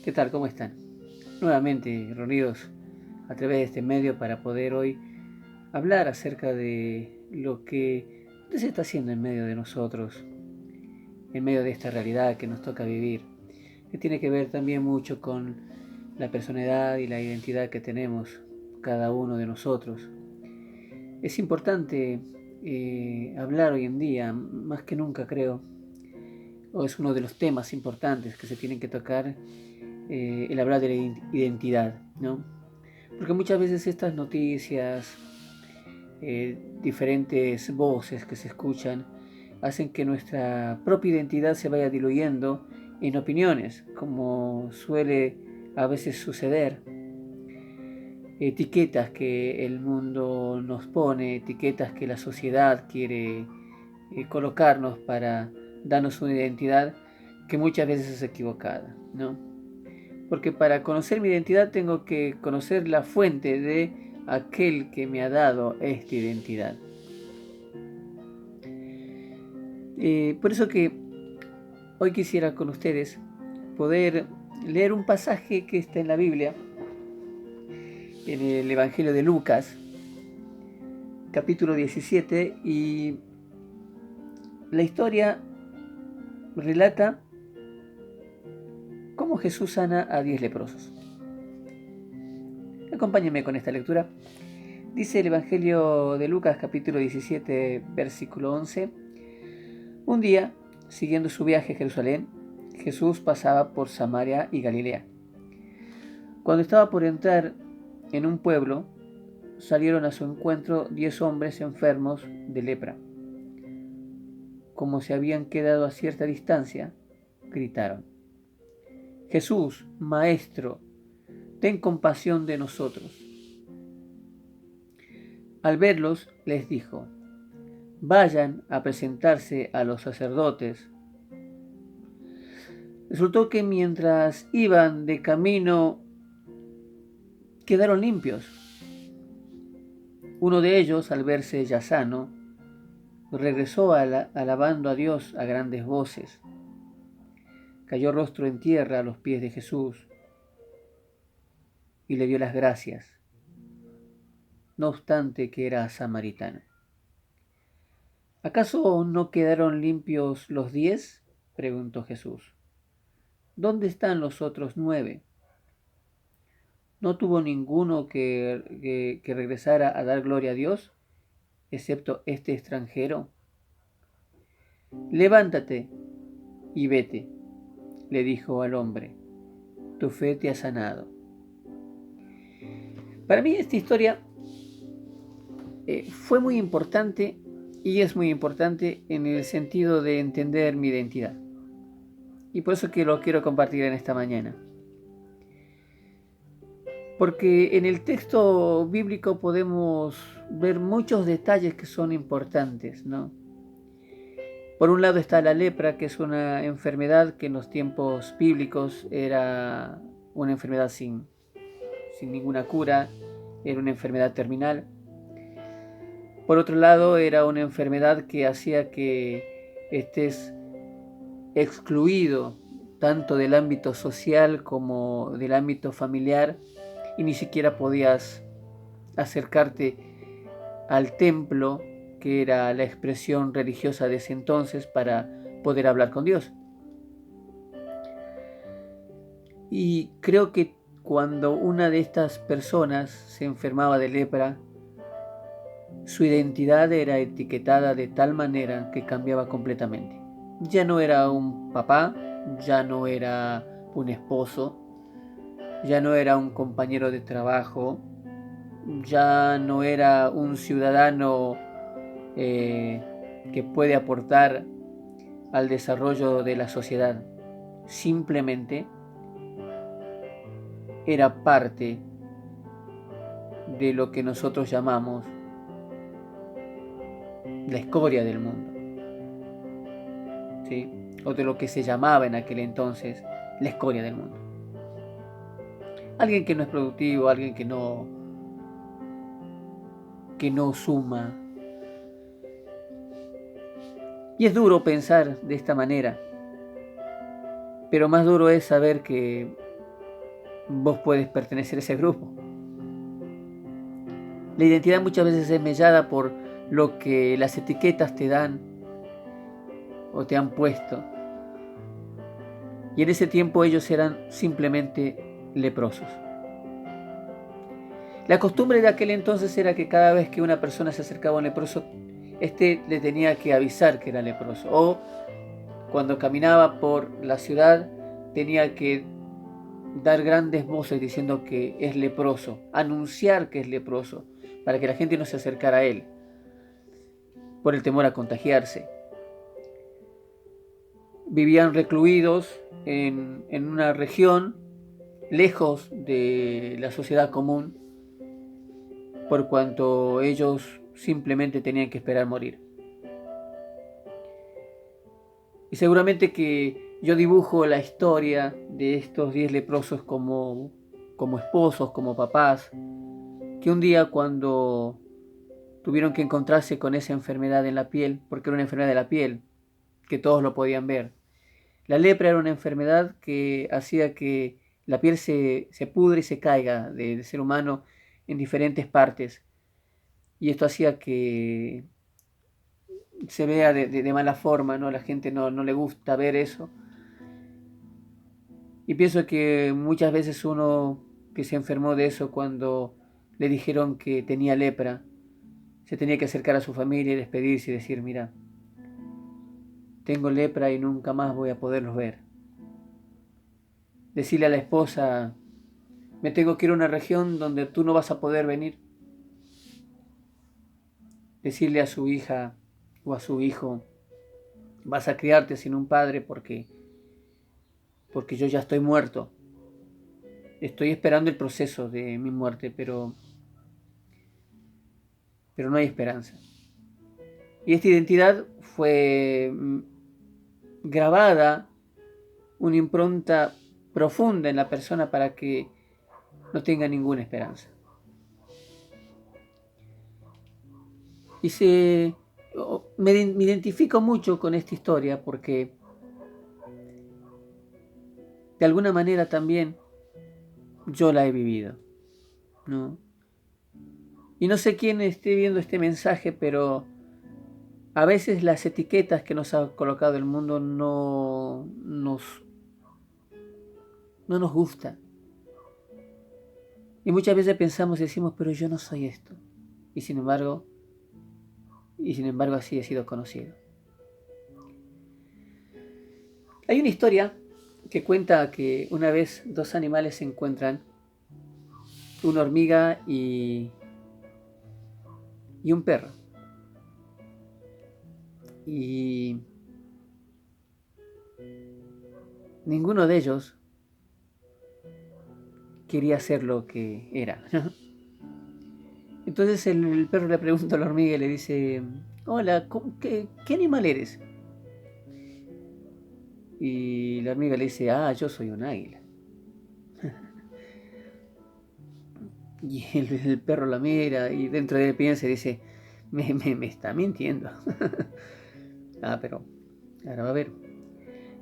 ¿Qué tal? ¿Cómo están? Nuevamente reunidos a través de este medio para poder hoy hablar acerca de lo que Dios está haciendo en medio de nosotros, en medio de esta realidad que nos toca vivir, que tiene que ver también mucho con la personalidad y la identidad que tenemos cada uno de nosotros. Es importante hablar hoy en día, más que nunca creo, o es uno de los temas importantes que se tienen que tocar, el hablar de la identidad, ¿no? Porque muchas veces estas noticias, diferentes voces que se escuchan, hacen que nuestra propia identidad se vaya diluyendo en opiniones, como suele a veces suceder. Etiquetas que el mundo nos pone, etiquetas que la sociedad quiere colocarnos para darnos una identidad que muchas veces es equivocada, ¿no? Porque para conocer mi identidad tengo que conocer la fuente de aquel que me ha dado esta identidad. Por eso que hoy quisiera con ustedes poder leer un pasaje que está en la Biblia, en el Evangelio de Lucas, capítulo 17, y la historia relata cómo Jesús sana a 10 leprosos. Acompáñenme con esta lectura. Dice el Evangelio de Lucas capítulo 17, versículo 11. Un día, siguiendo su viaje a Jerusalén, Jesús pasaba por Samaria y Galilea. Cuando estaba por entrar en un pueblo, salieron a su encuentro 10 hombres enfermos de lepra. Como se habían quedado a cierta distancia, gritaron: Jesús, Maestro, ten compasión de nosotros. Al verlos, les dijo: vayan a presentarse a los sacerdotes. Resultó que mientras iban de camino, quedaron limpios. Uno de ellos, al verse ya sano, regresó alabando a Dios a grandes voces. Cayó rostro en tierra a los pies de Jesús y le dio las gracias, no obstante que era samaritano. ¿Acaso no quedaron limpios los 10? Preguntó Jesús. ¿Dónde están los otros 9? ¿No tuvo ninguno que regresara a dar gloria a Dios, excepto este extranjero? Levántate y vete, le dijo al hombre, tu fe te ha sanado. Para mí esta historia fue muy importante y es muy importante en el sentido de entender mi identidad. Y por eso que lo quiero compartir en esta mañana. Porque en el texto bíblico podemos ver muchos detalles que son importantes, ¿no? Por un lado está la lepra, que es una enfermedad que en los tiempos bíblicos era una enfermedad sin ninguna cura, era una enfermedad terminal. Por otro lado, era una enfermedad que hacía que estés excluido tanto del ámbito social como del ámbito familiar y ni siquiera podías acercarte al templo, que era la expresión religiosa de ese entonces, para poder hablar con Dios. Y creo que cuando una de estas personas se enfermaba de lepra, su identidad era etiquetada de tal manera que cambiaba completamente. Ya no era un papá, ya no era un esposo, ya no era un compañero de trabajo, ya no era un ciudadano que puede aportar al desarrollo de la sociedad. Simplemente era parte de lo que nosotros llamamos la escoria del mundo, ¿sí? O de lo que se llamaba en aquel entonces la escoria del mundo. Alguien que no es productivo, alguien que no suma. Y es duro pensar de esta manera, pero más duro es saber que vos puedes pertenecer a ese grupo. La identidad muchas veces es mellada por lo que las etiquetas te dan o te han puesto. Y en ese tiempo ellos eran simplemente leprosos. La costumbre de aquel entonces era que cada vez que una persona se acercaba a un leproso, éste le tenía que avisar que era leproso. O cuando caminaba por la ciudad, tenía que dar grandes voces diciendo que es leproso, anunciar que es leproso, para que la gente no se acercara a él, por el temor a contagiarse. Vivían recluidos en una región lejos de la sociedad común, por cuanto ellos simplemente tenían que esperar morir. Y seguramente que yo dibujo la historia de estos 10 leprosos como esposos, como papás, que un día cuando tuvieron que encontrarse con esa enfermedad en la piel, porque era una enfermedad de la piel, que todos lo podían ver. La lepra era una enfermedad que hacía que la piel se pudre y se caiga del ser humano en diferentes partes. Y esto hacía que se vea de mala forma, ¿no? A la gente no le gusta ver eso. Y pienso que muchas veces uno que se enfermó de eso cuando le dijeron que tenía lepra, se tenía que acercar a su familia y despedirse y decir, mira, tengo lepra y nunca más voy a poderlos ver. Decirle a la esposa, me tengo que ir a una región donde tú no vas a poder venir. Decirle a su hija o a su hijo, vas a criarte sin un padre porque yo ya estoy muerto. Estoy esperando el proceso de mi muerte, pero no hay esperanza. Y esta identidad fue grabada, una impronta profunda en la persona para que no tenga ninguna esperanza. Y me identifico mucho con esta historia porque de alguna manera también yo la he vivido, ¿no? Y no sé quién esté viendo este mensaje, pero a veces las etiquetas que nos ha colocado el mundo no nos gustan. Y muchas veces pensamos y decimos, pero yo no soy esto. Y sin embargo así he sido conocido. Hay una historia que cuenta que una vez dos animales se encuentran, una hormiga y un perro. Y ninguno de ellos quería ser lo que era. Entonces el perro le pregunta a la hormiga y le dice, hola, ¿qué animal eres? Y la hormiga le dice, yo soy un águila. Y el perro la mira y dentro de él piensa y dice, me está mintiendo. Pero ahora va a ver.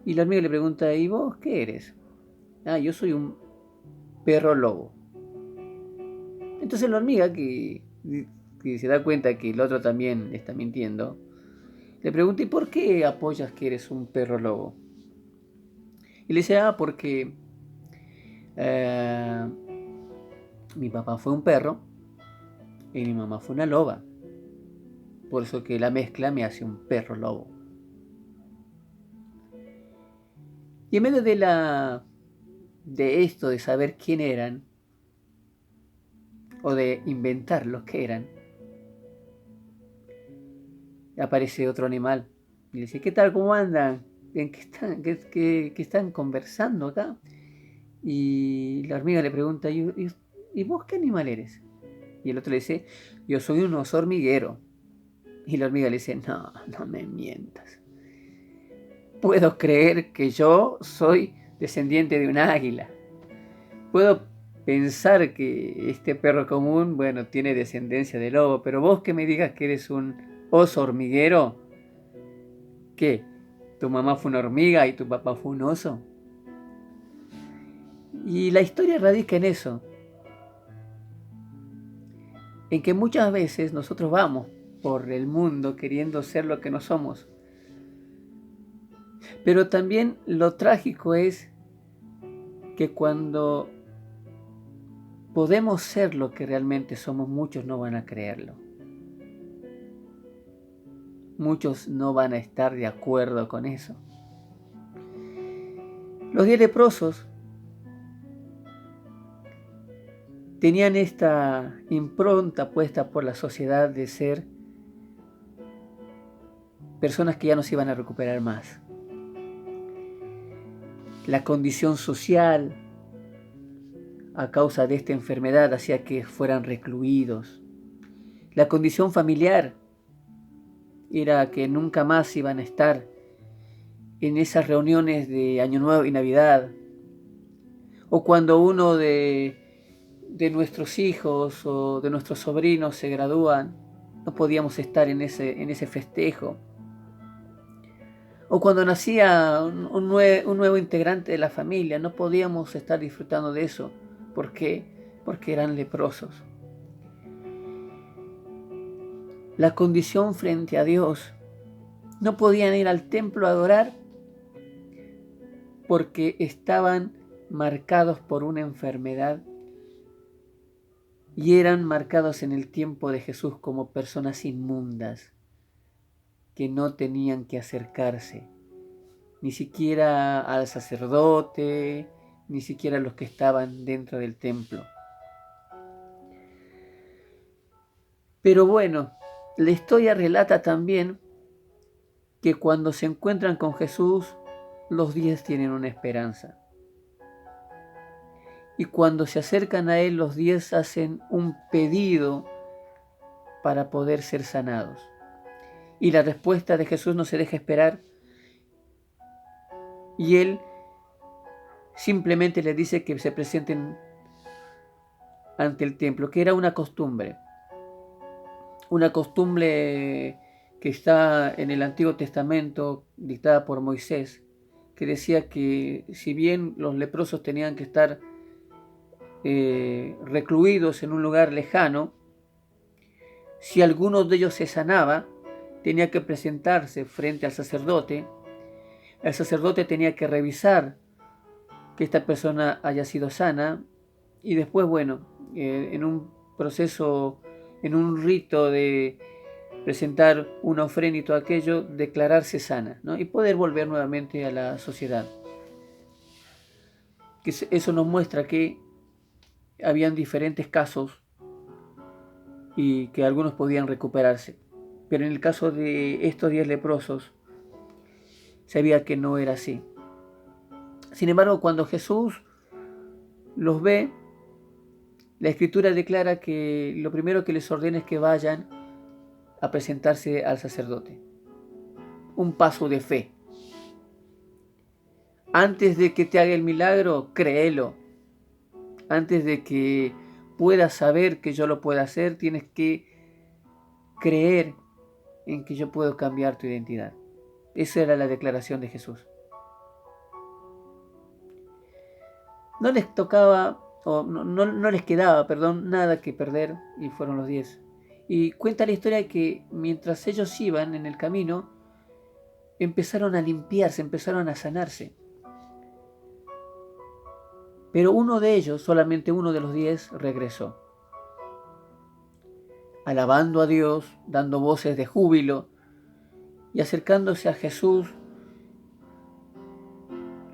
Y la hormiga le pregunta, ¿y vos qué eres? Yo soy un perro lobo. Entonces la hormiga, que se da cuenta que el otro también está mintiendo, le pregunta, ¿y por qué apoyas que eres un perro lobo? Y le dice, porque mi papá fue un perro y mi mamá fue una loba. Por eso que la mezcla me hace un perro lobo. Y en medio de esto, de saber quién eran, o de inventar lo que eran, aparece otro animal. Y le dice, ¿qué tal? ¿Cómo andan? ¿En qué están conversando acá? Y la hormiga le pregunta, ¿y vos qué animal eres? Y el otro le dice, yo soy un oso hormiguero. Y la hormiga le dice, no me mientas. Puedo creer que yo soy descendiente de un águila. Puedo pensar que este perro común, tiene descendencia de lobo, pero vos que me digas que eres un oso hormiguero, ¿qué? ¿Tu mamá fue una hormiga y tu papá fue un oso? Y la historia radica en eso, en que muchas veces nosotros vamos por el mundo queriendo ser lo que no somos. Pero también lo trágico es que cuando podemos ser lo que realmente somos, muchos no van a creerlo. Muchos no van a estar de acuerdo con eso. Los 10 leprosos tenían esta impronta puesta por la sociedad de ser personas que ya no se iban a recuperar más. La condición social a causa de esta enfermedad hacía que fueran recluidos. La condición familiar era que nunca más iban a estar en esas reuniones de Año Nuevo y Navidad, o cuando uno de nuestros hijos o de nuestros sobrinos se gradúan, no podíamos estar en ese festejo. O cuando nacía un nuevo integrante de la familia, no podíamos estar disfrutando de eso. ¿Por qué? Porque eran leprosos. La condición frente a Dios. No podían ir al templo a adorar porque estaban marcados por una enfermedad y eran marcados en el tiempo de Jesús como personas inmundas que no tenían que acercarse ni siquiera al sacerdote, ni siquiera a los que estaban dentro del templo. Pero bueno, la historia relata también que cuando se encuentran con Jesús, los 10 tienen una esperanza. Y cuando se acercan a Él, los 10 hacen un pedido para poder ser sanados. Y la respuesta de Jesús no se deja esperar. Y Él simplemente les dice que se presenten ante el templo, que era una costumbre que está en el Antiguo Testamento, dictada por Moisés, que decía que si bien los leprosos tenían que estar recluidos en un lugar lejano, si alguno de ellos se sanaba, tenía que presentarse frente al sacerdote. El sacerdote tenía que revisar que esta persona haya sido sana y después, bueno, en un proceso, en un rito de presentar una ofrenda y todo aquello, declararse sana, ¿no? Y poder volver nuevamente a la sociedad. Que eso nos muestra que habían diferentes casos y que algunos podían recuperarse. Pero en el caso de estos 10 leprosos, sabía que no era así. Sin embargo, cuando Jesús los ve, la Escritura declara que lo primero que les ordena es que vayan a presentarse al sacerdote. Un paso de fe. Antes de que te haga el milagro, créelo. Antes de que puedas saber que yo lo puedo hacer, tienes que creer en que yo puedo cambiar tu identidad. Esa era la declaración de Jesús. No les tocaba, o no les quedaba, nada que perder, y fueron los 10. Y cuenta la historia de que mientras ellos iban en el camino, empezaron a limpiarse, empezaron a sanarse. Pero uno de ellos, solamente uno de los 10, regresó, alabando a Dios, dando voces de júbilo, y acercándose a Jesús,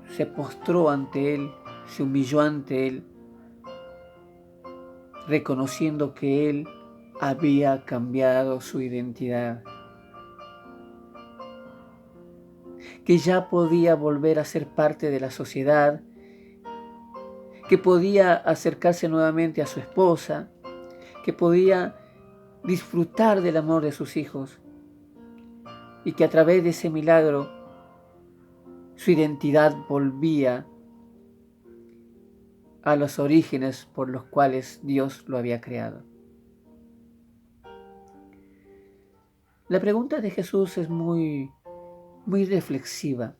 se postró ante Él, se humilló ante Él, reconociendo que Él había cambiado su identidad, que ya podía volver a ser parte de la sociedad, que podía acercarse nuevamente a su esposa, que podía disfrutar del amor de sus hijos y que a través de ese milagro su identidad volvía a los orígenes por los cuales Dios lo había creado. La pregunta de Jesús es muy reflexiva,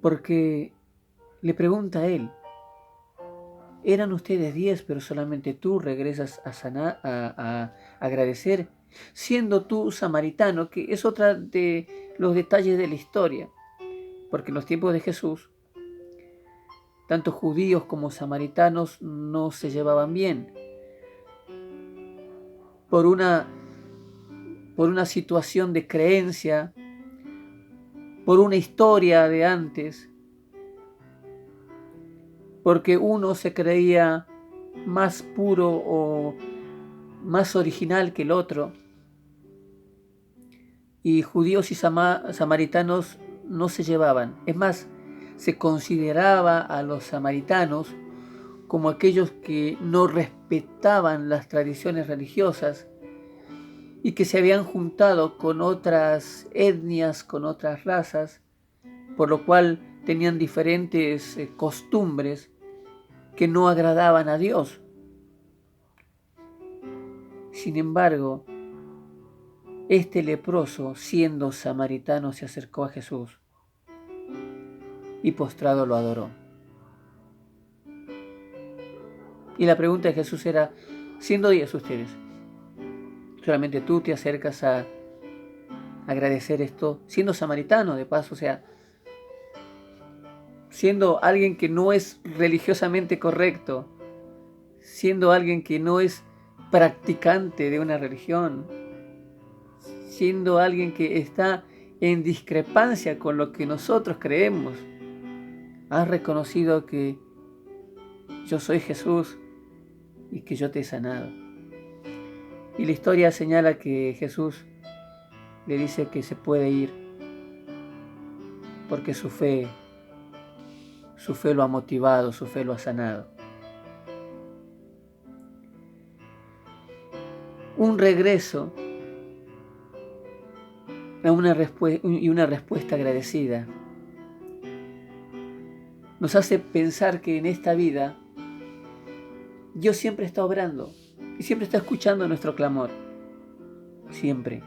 porque le pregunta a él, eran ustedes 10, pero solamente tú regresas a agradecer, siendo tú samaritano, que es otra de los detalles de la historia, porque en los tiempos de Jesús, tanto judíos como samaritanos no se llevaban bien, por una situación de creencia, por una historia de antes, porque uno se creía más puro o más original que el otro, y judíos y samaritanos no se llevaban. Es más, se consideraba a los samaritanos como aquellos que no respetaban las tradiciones religiosas y que se habían juntado con otras etnias, con otras razas, por lo cual tenían diferentes costumbres que no agradaban a Dios. Sin embargo, este leproso, siendo samaritano, se acercó a Jesús y postrado lo adoró. Y la pregunta de Jesús era, siendo 10 ustedes, solamente tú te acercas a agradecer esto, siendo samaritano de paso, o sea, siendo alguien que no es religiosamente correcto, siendo alguien que no es practicante de una religión, siendo alguien que está en discrepancia con lo que nosotros creemos, has reconocido que yo soy Jesús y que yo te he sanado. Y la historia señala que Jesús le dice que se puede ir porque su fe lo ha motivado, su fe lo ha sanado. Un regreso a una respuesta agradecida nos hace pensar que en esta vida Dios siempre está obrando y siempre está escuchando nuestro clamor. Siempre.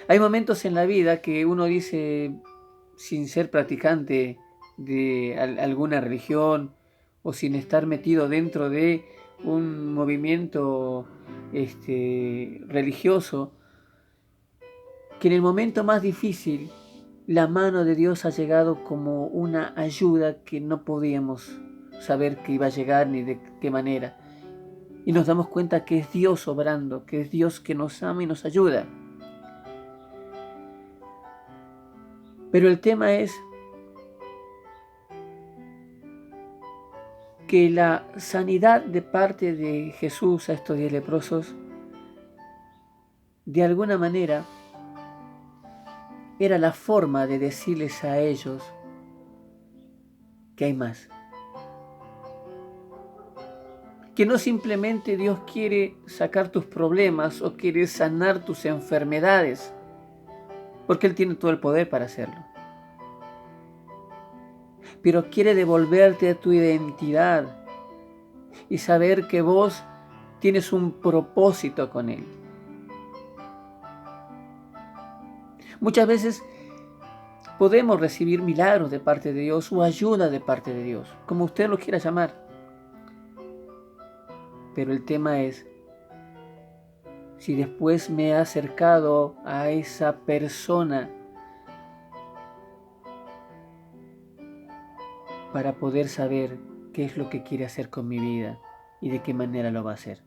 Hay momentos en la vida que uno dice, sin ser practicante de alguna religión o sin estar metido dentro de un movimiento religioso, que en el momento más difícil la mano de Dios ha llegado como una ayuda que no podíamos saber que iba a llegar ni de qué manera. Y nos damos cuenta que es Dios obrando, que es Dios que nos ama y nos ayuda. Pero el tema es que la sanidad de parte de Jesús a estos 10 leprosos, de alguna manera, era la forma de decirles a ellos que hay más. Que no simplemente Dios quiere sacar tus problemas o quiere sanar tus enfermedades, porque Él tiene todo el poder para hacerlo. Pero quiere devolverte tu identidad y saber que vos tienes un propósito con Él. Muchas veces podemos recibir milagros de parte de Dios o ayuda de parte de Dios, como usted lo quiera llamar. Pero el tema es, si después me he acercado a esa persona para poder saber qué es lo que quiere hacer con mi vida y de qué manera lo va a hacer.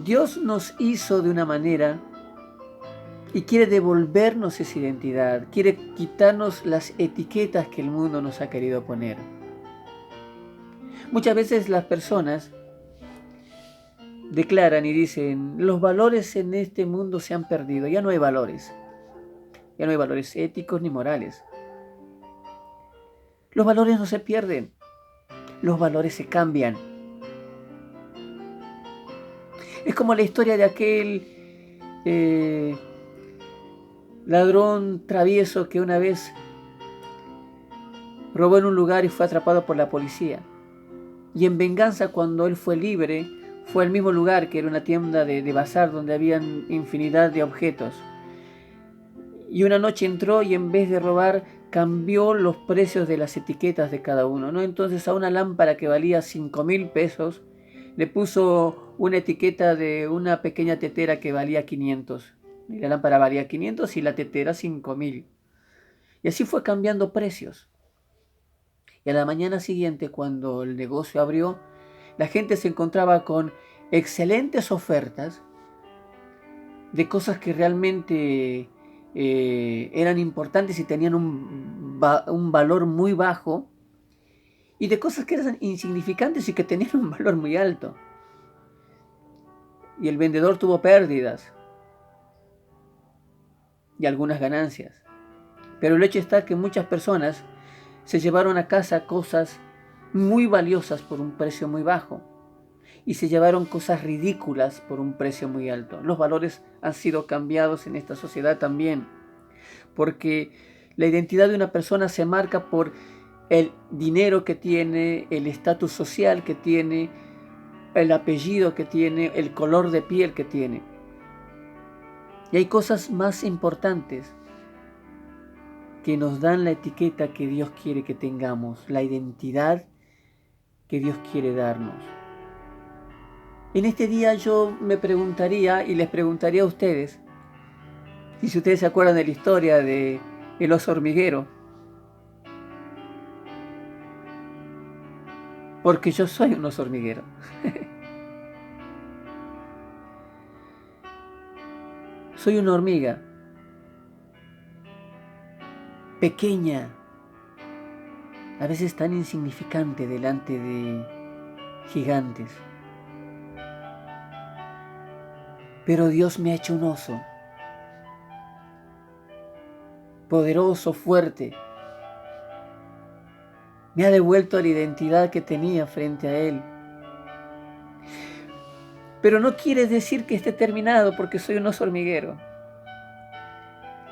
Dios nos hizo de una manera y quiere devolvernos esa identidad, quiere quitarnos las etiquetas que el mundo nos ha querido poner. Muchas veces las personas declaran y dicen, los valores en este mundo se han perdido, ya no hay valores. Ya no hay valores éticos ni morales. Los valores no se pierden, los valores se cambian. Es como la historia de aquel ladrón travieso que una vez robó en un lugar y fue atrapado por la policía. Y en venganza, cuando él fue libre, fue al mismo lugar que era una tienda de bazar donde habían infinidad de objetos. Y una noche entró y en vez de robar, cambió los precios de las etiquetas de cada uno, ¿no? Entonces a una lámpara que valía 5.000 pesos, le puso una etiqueta de una pequeña tetera que valía 500. Y la lámpara valía 500 y la tetera 5.000. Y así fue cambiando precios. Y a la mañana siguiente, cuando el negocio abrió, la gente se encontraba con excelentes ofertas de cosas que realmente eran importantes y tenían un valor muy bajo, y de cosas que eran insignificantes y que tenían un valor muy alto. Y el vendedor tuvo pérdidas y algunas ganancias. Pero el hecho está que muchas personas se llevaron a casa cosas muy valiosas por un precio muy bajo y se llevaron cosas ridículas por un precio muy alto. Los valores han sido cambiados en esta sociedad también, porque la identidad de una persona se marca por el dinero que tiene, el estatus social que tiene, el apellido que tiene, el color de piel que tiene. Y hay cosas más importantes que nos dan la etiqueta que Dios quiere que tengamos, la identidad que Dios quiere darnos. En este día yo me preguntaría y les preguntaría a ustedes, y si ustedes se acuerdan de la historia de el oso hormiguero, porque yo soy un oso hormiguero. Soy una hormiga, pequeña, a veces tan insignificante delante de gigantes. Pero Dios me ha hecho un oso, poderoso, fuerte. Me ha devuelto la identidad que tenía frente a Él. Pero no quiere decir que esté terminado porque soy un oso hormiguero.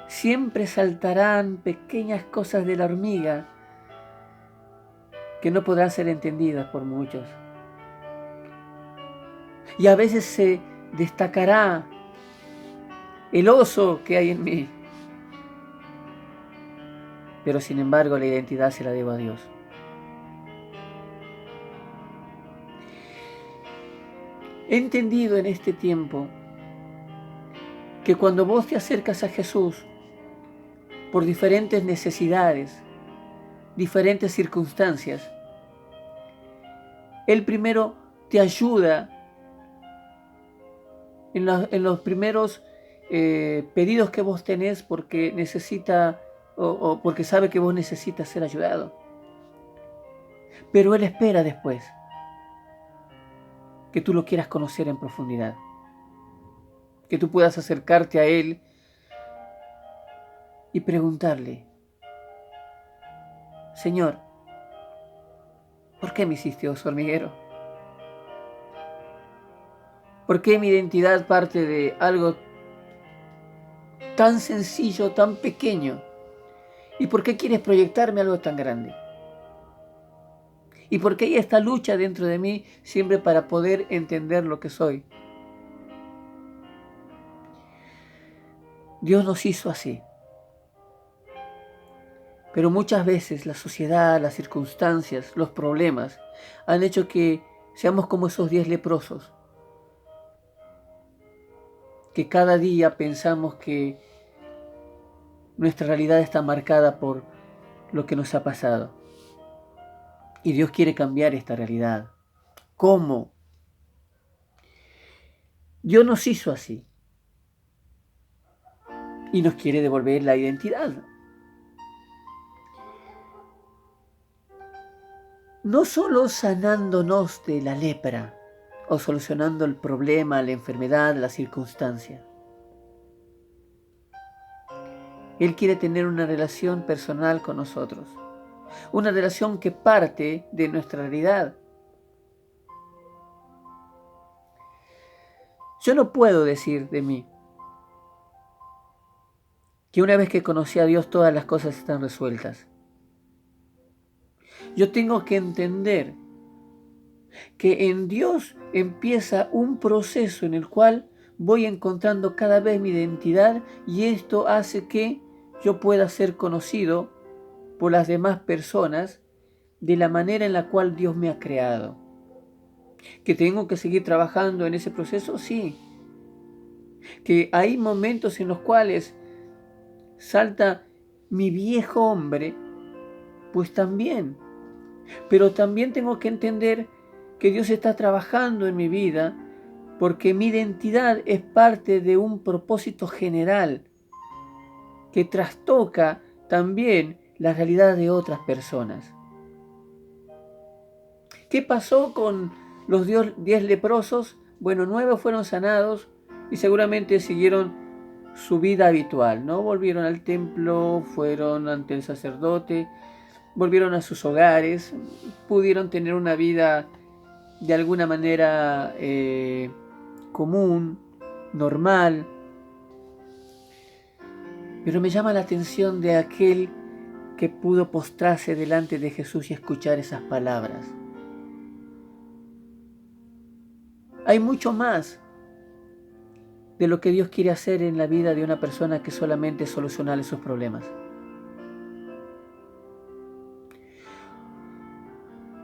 Siempre saltarán pequeñas cosas de la hormiga que no podrán ser entendidas por muchos. Y a veces se destacará el oso que hay en mí. Pero sin embargo la identidad se la debo a Dios. He entendido en este tiempo que cuando vos te acercas a Jesús por diferentes necesidades, diferentes circunstancias, Él primero te ayuda en los primeros pedidos que vos tenés porque necesita o porque sabe que vos necesitas ser ayudado. Pero Él espera después que tú lo quieras conocer en profundidad, que tú puedas acercarte a Él y preguntarle: Señor, ¿por qué me hiciste oso hormiguero? ¿Por qué mi identidad parte de algo tan sencillo, tan pequeño? ¿Y por qué quieres proyectarme algo tan grande? ¿Y por qué hay esta lucha dentro de mí siempre para poder entender lo que soy? Dios nos hizo así. Pero muchas veces la sociedad, las circunstancias, los problemas han hecho que seamos como esos 10 leprosos, que cada día pensamos que nuestra realidad está marcada por lo que nos ha pasado. Y Dios quiere cambiar esta realidad. ¿Cómo? Dios nos hizo así y nos quiere devolver la identidad. No solo sanándonos de la lepra o solucionando el problema, la enfermedad, la circunstancia. Él quiere tener una relación personal con nosotros, una relación que parte de nuestra realidad. Yo no puedo decir de mí que una vez que conocí a Dios todas las cosas están resueltas. Yo tengo que entender que en Dios empieza un proceso en el cual voy encontrando cada vez mi identidad y esto hace que yo pueda ser conocido por las demás personas de la manera en la cual Dios me ha creado. ¿Que tengo que seguir trabajando en ese proceso? Sí. Que hay momentos en los cuales salta mi viejo hombre, pues también. Pero también tengo que entender que Dios está trabajando en mi vida porque mi identidad es parte de un propósito general que trastoca también la realidad de otras personas. ¿Qué pasó con los 10 leprosos? Bueno, 9 fueron sanados y seguramente siguieron su vida habitual, ¿no? Volvieron al templo, fueron ante el sacerdote, volvieron a sus hogares, pudieron tener una vida de alguna manera común, normal. Pero me llama la atención de aquel que pudo postrarse delante de Jesús y escuchar esas palabras. Hay mucho más de lo que Dios quiere hacer en la vida de una persona que solamente solucionar sus problemas.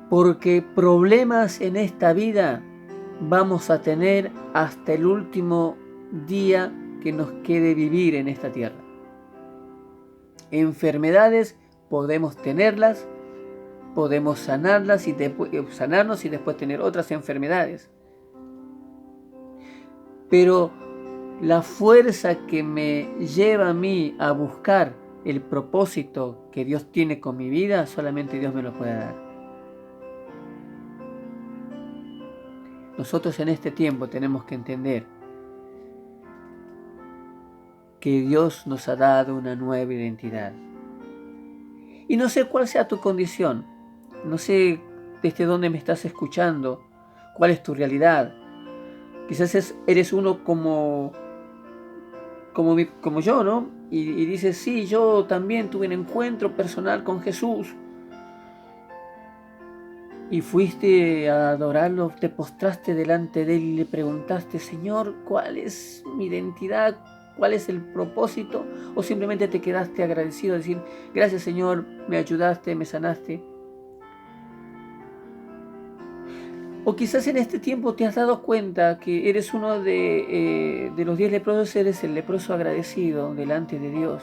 Porque problemas en esta vida vamos a tener hasta el último día que nos quede vivir en esta tierra. Enfermedades podemos tenerlas, podemos sanarnos y después tener otras enfermedades. Pero la fuerza que me lleva a mí a buscar el propósito que Dios tiene con mi vida, solamente Dios me lo puede dar. Nosotros en este tiempo tenemos que entender que Dios nos ha dado una nueva identidad. Y no sé cuál sea tu condición, no sé desde dónde me estás escuchando, cuál es tu realidad. Quizás eres uno como yo, ¿no? Y dices, sí, yo también tuve un encuentro personal con Jesús. Y fuiste a adorarlo, te postraste delante de él y le preguntaste, Señor, ¿cuál es mi identidad? ¿Cuál es el propósito? ¿O simplemente te quedaste agradecido a decir, gracias Señor, me ayudaste, me sanaste? O quizás en este tiempo te has dado cuenta que eres uno de los 10 leprosos, eres el leproso agradecido delante de Dios.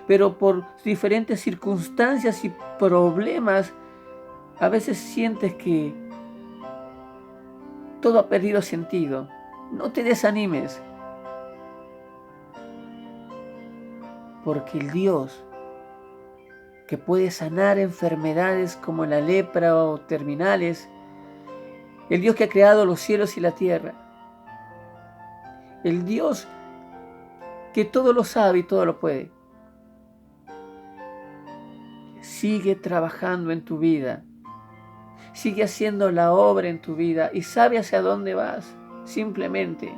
Pero por diferentes circunstancias y problemas, a veces sientes que todo ha perdido sentido. No te desanimes, porque el Dios que puede sanar enfermedades como la lepra o terminales, el Dios que ha creado los cielos y la tierra, el Dios que todo lo sabe y todo lo puede, sigue trabajando en tu vida, sigue haciendo la obra en tu vida y sabe hacia dónde vas. Simplemente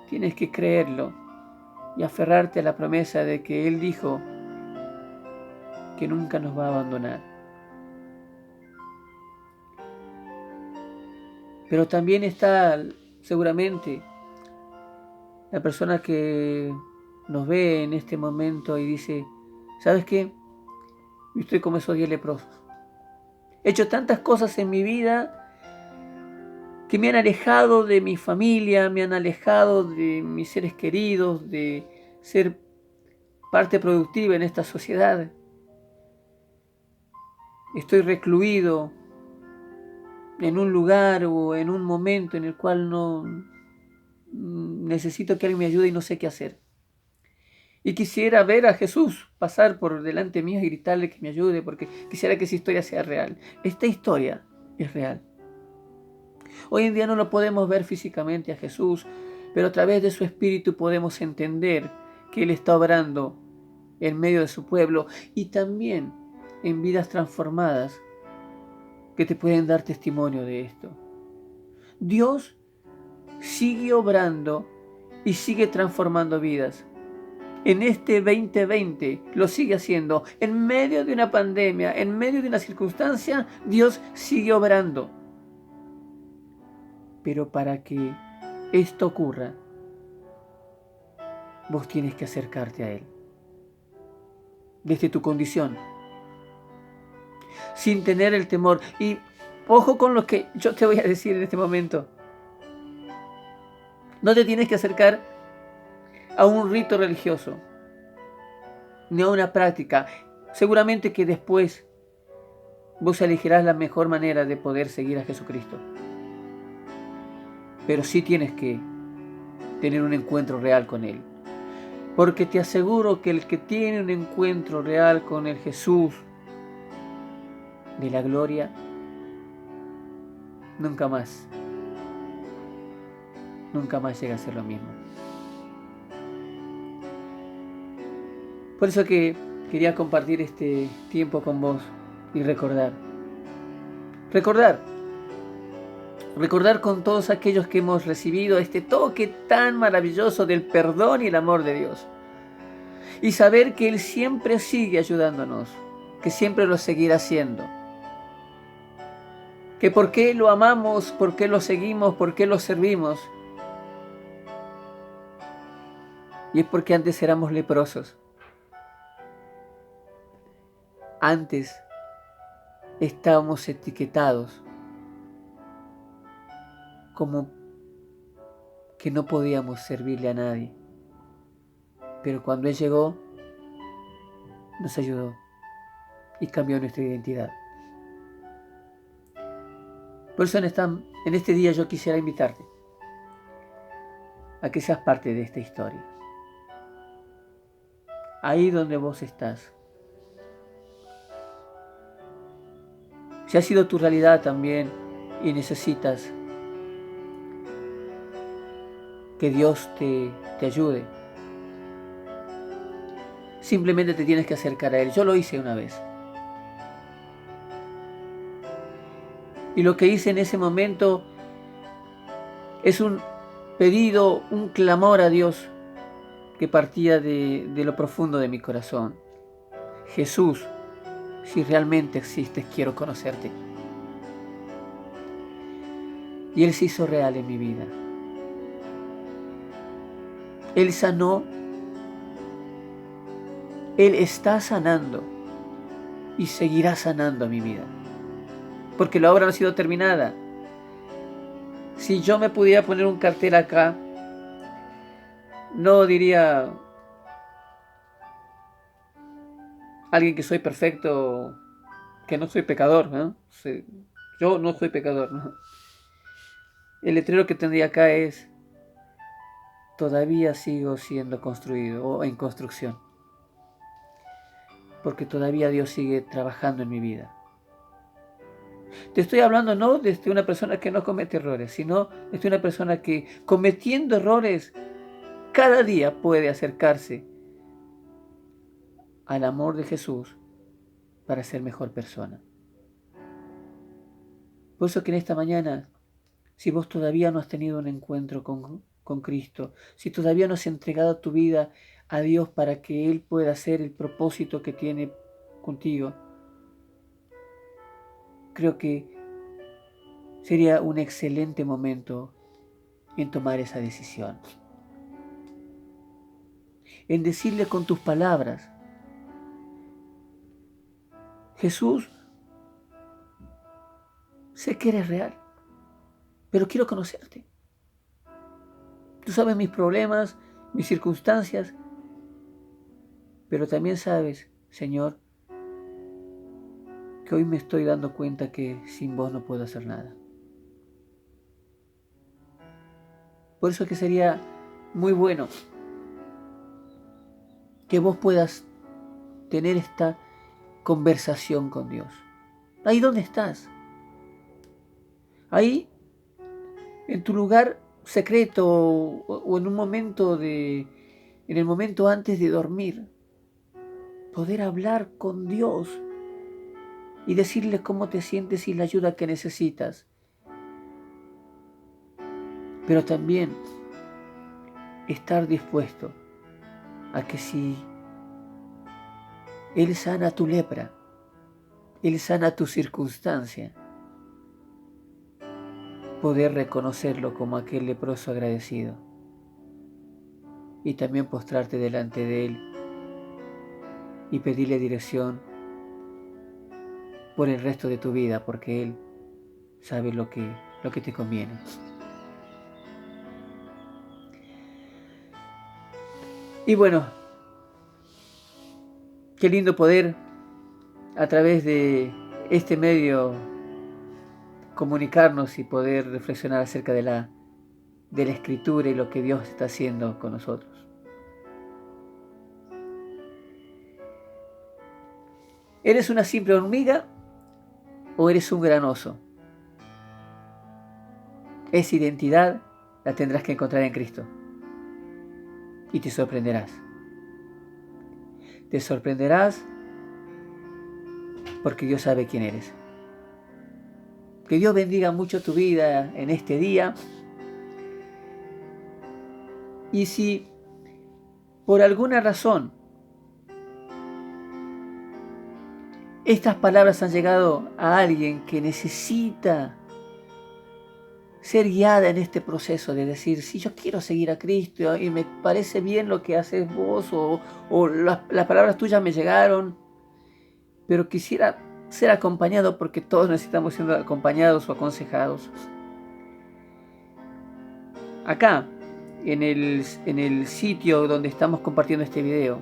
tienes que creerlo y aferrarte a la promesa de que Él dijo que nunca nos va a abandonar. Pero también está seguramente la persona que nos ve en este momento y dice, ¿sabes qué? Yo estoy como esos 10 leprosos. He hecho tantas cosas en mi vida que me han alejado de mi familia, me han alejado de mis seres queridos, de ser parte productiva en esta sociedad. Estoy recluido en un lugar o en un momento en el cual no necesito que alguien me ayude y no sé qué hacer. Y quisiera ver a Jesús pasar por delante mío y gritarle que me ayude, porque quisiera que esa historia sea real. Esta historia es real. Hoy en día no lo podemos ver físicamente a Jesús, pero a través de su Espíritu podemos entender que Él está obrando en medio de su pueblo y también en vidas transformadas que te pueden dar testimonio de esto. Dios sigue obrando y sigue transformando vidas. En este 2020 lo sigue haciendo. En medio de una pandemia, en medio de una circunstancia, Dios sigue obrando. Pero para que esto ocurra, vos tienes que acercarte a Él. desde tu condición, sin tener el temor. Y ojo con lo que yo te voy a decir en este momento. No te tienes que acercar a un rito religioso, ni a una práctica. Seguramente que después vos elegirás la mejor manera de poder seguir a Jesucristo. Pero sí tienes que tener un encuentro real con Él. Porque te aseguro que el que tiene un encuentro real con el Jesús de la gloria, nunca más llega a ser lo mismo. Por eso que quería compartir este tiempo con vos y recordar con todos aquellos que hemos recibido este toque tan maravilloso del perdón y el amor de Dios. Y saber que Él siempre sigue ayudándonos, que siempre lo seguirá haciendo. Que por qué lo amamos, por qué lo seguimos, por qué lo servimos. Y es porque antes éramos leprosos. Antes estábamos etiquetados como que no podíamos servirle a nadie. Pero cuando Él llegó, nos ayudó y cambió nuestra identidad. Por eso en este día yo quisiera invitarte a que seas parte de esta historia. Ahí donde vos estás. Si ha sido tu realidad también y necesitas que Dios te ayude, simplemente te tienes que acercar a Él. Yo lo hice una vez. Y lo que hice en ese momento es un pedido, un clamor a Dios que partía de lo profundo de mi corazón. Jesús, si realmente existes, quiero conocerte. Y Él se hizo real en mi vida. Él sanó. Él está sanando y seguirá sanando mi vida. Porque la obra no ha sido terminada. Si yo me pudiera poner un cartel acá, no diría alguien que soy perfecto, que no soy pecador, ¿no? Yo no soy pecador, ¿no? El letrero que tendría acá es: todavía sigo siendo construido o en construcción. Porque todavía Dios sigue trabajando en mi vida. Te estoy hablando no desde una persona que no comete errores, sino desde una persona que, cometiendo errores, cada día puede acercarse al amor de Jesús para ser mejor persona. Por eso que en esta mañana, si vos todavía no has tenido un encuentro con Cristo, si todavía no has entregado tu vida a Dios para que Él pueda hacer el propósito que tiene contigo, creo que sería un excelente momento en tomar esa decisión. En decirle con tus palabras: Jesús, sé que eres real, pero quiero conocerte. Tú sabes mis problemas, mis circunstancias, pero también sabes, Señor, que hoy me estoy dando cuenta que sin vos no puedo hacer nada. Por eso que sería muy bueno que vos puedas tener esta conversación con Dios. Ahí donde estás. Ahí, en tu lugar secreto o en un momento en el momento antes de dormir, poder hablar con Dios y decirle cómo te sientes y la ayuda que necesitas. Pero también estar dispuesto a que si Él sana tu lepra, Él sana tu circunstancia, poder reconocerlo como aquel leproso agradecido y también postrarte delante de Él y pedirle dirección por el resto de tu vida, porque Él sabe lo que te conviene. Y bueno, qué lindo poder a través de este medio comunicarnos y poder reflexionar acerca de la Escritura y lo que Dios está haciendo con nosotros. ¿Eres una simple hormiga o eres un gran oso? Esa identidad la tendrás que encontrar en Cristo. Y te sorprenderás. Te sorprenderás porque Dios sabe quién eres. Que Dios bendiga mucho tu vida en este día. Y si por alguna razón estas palabras han llegado a alguien que necesita ser guiada en este proceso de decir, si yo quiero seguir a Cristo y me parece bien lo que haces vos o las palabras tuyas me llegaron, pero quisiera ser acompañado porque todos necesitamos ser acompañados o aconsejados. Acá, en el sitio donde estamos compartiendo este video,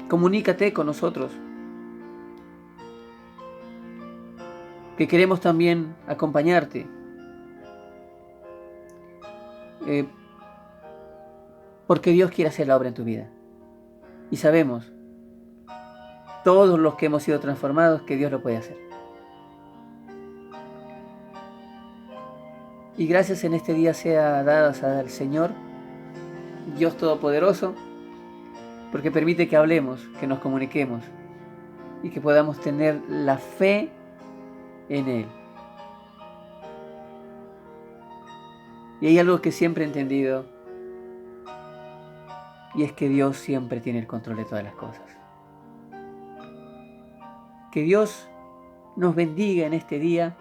comunícate con nosotros, que queremos también acompañarte. Porque Dios quiere hacer la obra en tu vida. Y sabemos, todos los que hemos sido transformados, que Dios lo puede hacer. Y gracias en este día sea dadas al Señor, Dios Todopoderoso, porque permite que hablemos, que nos comuniquemos y que podamos tener la fe en Él. Y hay algo que siempre he entendido, y es que Dios siempre tiene el control de todas las cosas. Que Dios nos bendiga en este día,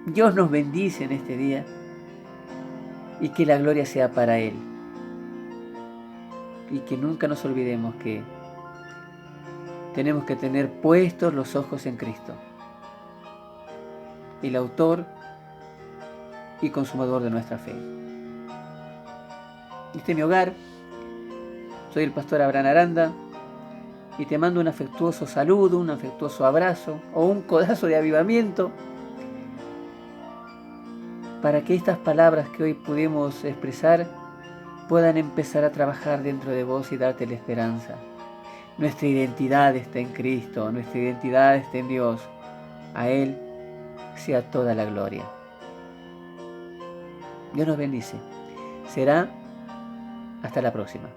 Dios nos bendice en este día, y que la gloria sea para Él. Y que nunca nos olvidemos que tenemos que tener puestos los ojos en Cristo, el autor y consumador de nuestra fe. Este es mi hogar, soy el pastor Abraham Aranda y te mando un afectuoso saludo, un afectuoso abrazo o un codazo de avivamiento para que estas palabras que hoy pudimos expresar puedan empezar a trabajar dentro de vos y darte la esperanza. Nuestra identidad está en Cristo, nuestra identidad está en Dios. A Él sea toda la gloria. Dios nos bendice. Será hasta la próxima.